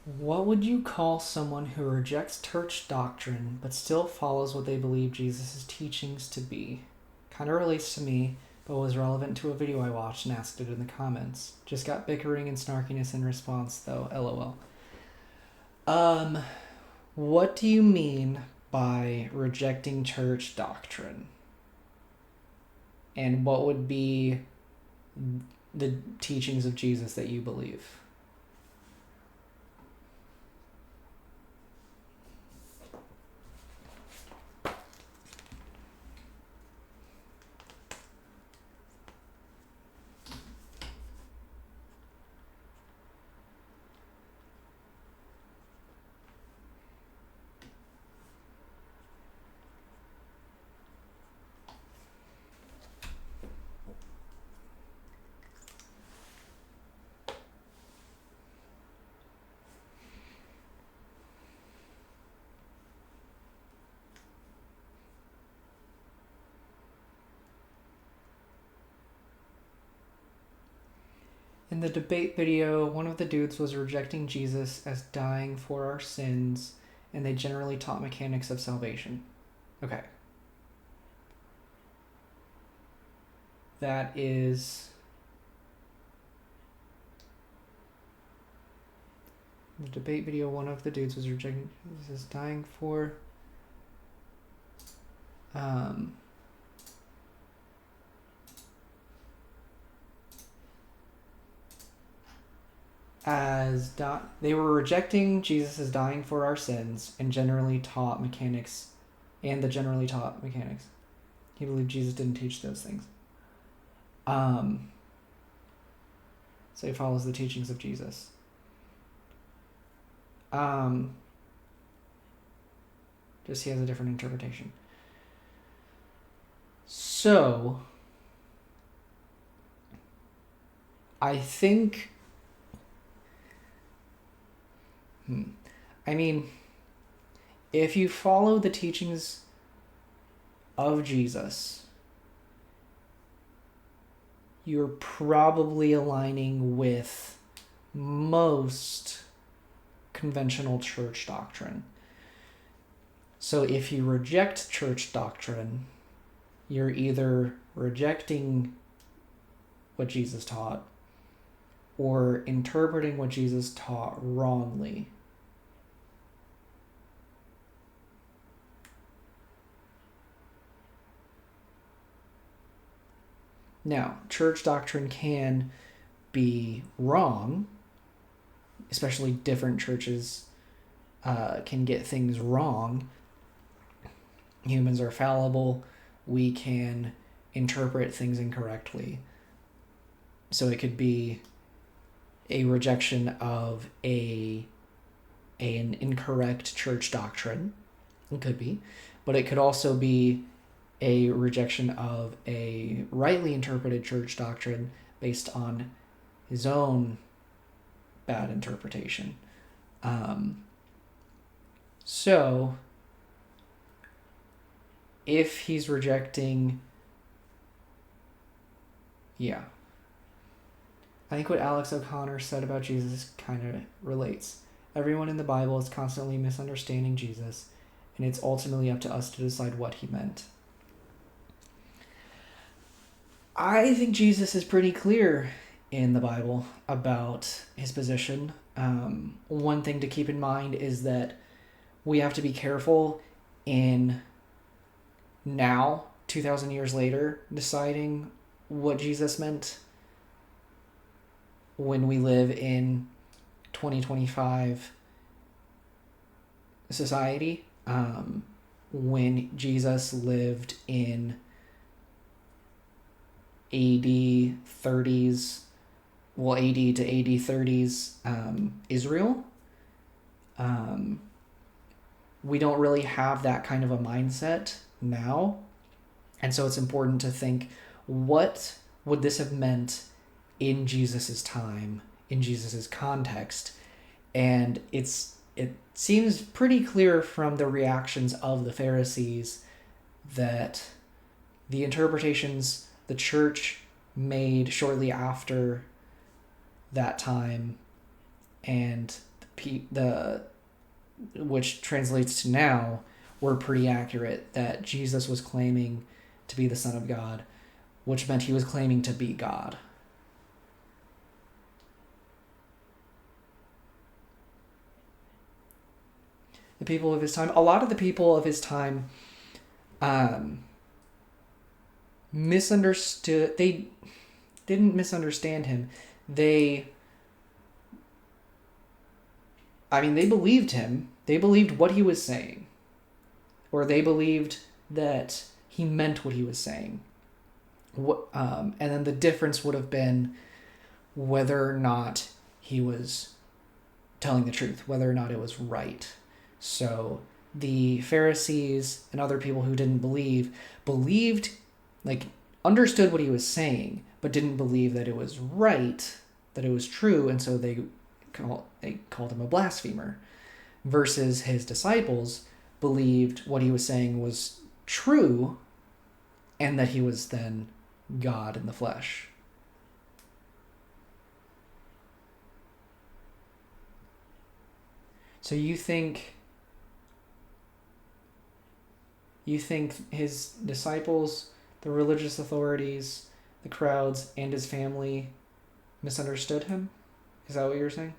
What would you call someone who rejects church doctrine but still follows what they believe Jesus' teachings to be? Kind of relates to me, but was relevant to a video I watched and asked it in the comments. Just got bickering and snarkiness in response, though. LOL. What do you mean by rejecting church doctrine? And what would be the teachings of Jesus that you believe? In the debate video, one of the dudes was rejecting Jesus as dying for our sins, and they generally taught mechanics of salvation. Okay. That is... In the debate video, one of the dudes was rejecting Jesus as dying for... they were rejecting Jesus as dying for our sins and generally taught mechanics. He believed Jesus didn't teach those things. So he follows the teachings of Jesus. Just he has a different interpretation. So, I think... if you follow the teachings of Jesus, you're probably aligning with most conventional church doctrine. So if you reject church doctrine, you're either rejecting what Jesus taught or interpreting what Jesus taught wrongly. Now, church doctrine can be wrong, especially different churches can get things wrong. Humans are fallible. We can interpret things incorrectly. So it could be a rejection of an incorrect church doctrine. It could be. But it could also be a rejection of a rightly interpreted church doctrine based on his own bad interpretation. So, if he's rejecting... Yeah. I think what Alex O'Connor said about Jesus kind of relates. Everyone in the Bible is constantly misunderstanding Jesus, and it's ultimately up to us to decide what he meant. I think Jesus is pretty clear in the Bible about his position. One thing to keep in mind is that we have to be careful in now, 2,000 years later, deciding what Jesus meant when we live in 2025 society. When Jesus lived in AD 30s, AD to AD 30s Israel. We don't really have that kind of a mindset now. And so it's important to think, what would this have meant in Jesus's time, in Jesus's context? And it seems pretty clear from the reactions of the Pharisees that the interpretations the church made shortly after that time and which translates to now, were pretty accurate, that Jesus was claiming to be the Son of God, which meant he was claiming to be God. The people of his time, a lot of the people of his time misunderstood. They didn't misunderstand him. They believed him. They believed what he was saying. Or they believed that he meant what he was saying. And then the difference would have been whether or not he was telling the truth, whether or not it was right. So the Pharisees and other people who didn't believed, like, understood what he was saying, but didn't believe that it was right, that it was true, and so they called him a blasphemer. Versus his disciples believed what he was saying was true, and that he was then God in the flesh. So you think his disciples, the religious authorities, the crowds, and his family misunderstood him? Is that what you're saying?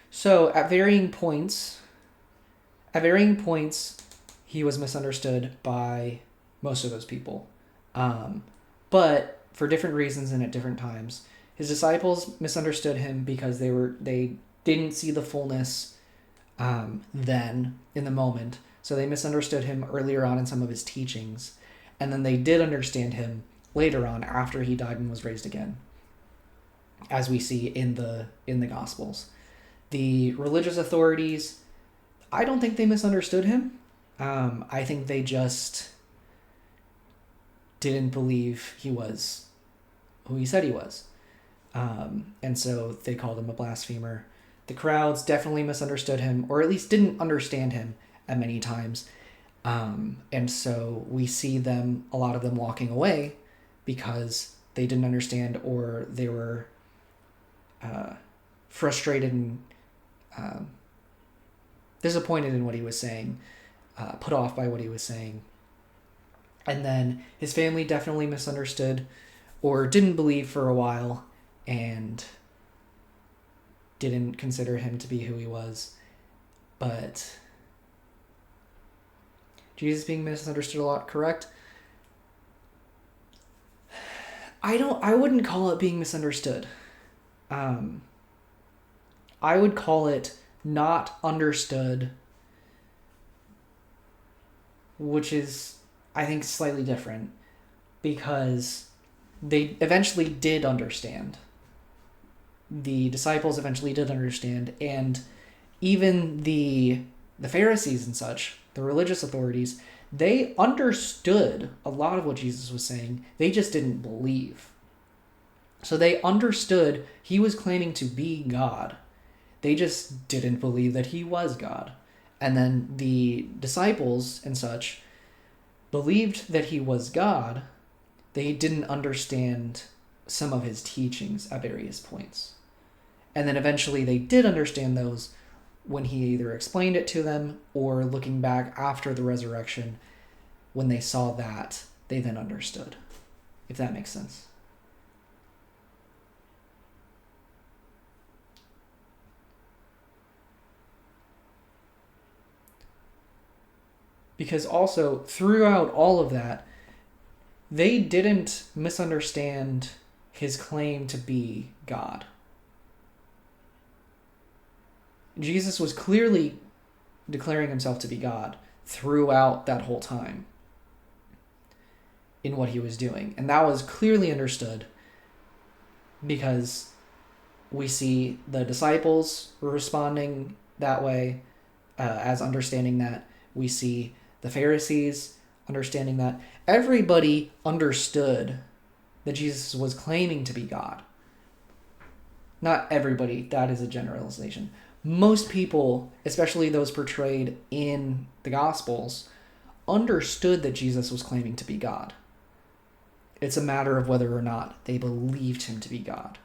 So at varying points, he was misunderstood by most of those people, but for different reasons and at different times. His disciples misunderstood him because they didn't see the fullness then in the moment, so they misunderstood him earlier on in some of his teachings, and then they did understand him later on after he died and was raised again, as we see in the Gospels. The religious authorities, I don't think they misunderstood him. I think they just didn't believe he was who he said he was. And so they called him a blasphemer. The crowds definitely misunderstood him, or at least didn't understand him at many times. And so we see a lot of them walking away because they didn't understand, or they were frustrated and disappointed in what he was saying, put off by what he was saying. And then his family definitely misunderstood or didn't believe for a while and didn't consider him to be who he was. But Jesus being misunderstood a lot, correct? I wouldn't call it being misunderstood. I would call it not understood, which is, I think, slightly different, because they eventually did understand. The disciples eventually did understand, and even the Pharisees and such, the religious authorities, they understood a lot of what Jesus was saying. They just didn't believe. So they understood he was claiming to be God. They just didn't believe that he was God. And then the disciples and such believed that he was God. They didn't understand some of his teachings at various points. And then eventually they did understand those when he either explained it to them, or looking back after the resurrection, when they saw that, they then understood. If that makes sense. Because also, throughout all of that, they didn't misunderstand his claim to be God. Jesus was clearly declaring himself to be God throughout that whole time in what he was doing. And that was clearly understood, because we see the disciples responding that way, as understanding that. We see the Pharisees understanding that. Everybody understood that Jesus was claiming to be God. Not everybody, that is a generalization. Most people, especially those portrayed in the Gospels, understood that Jesus was claiming to be God. It's a matter of whether or not they believed him to be God.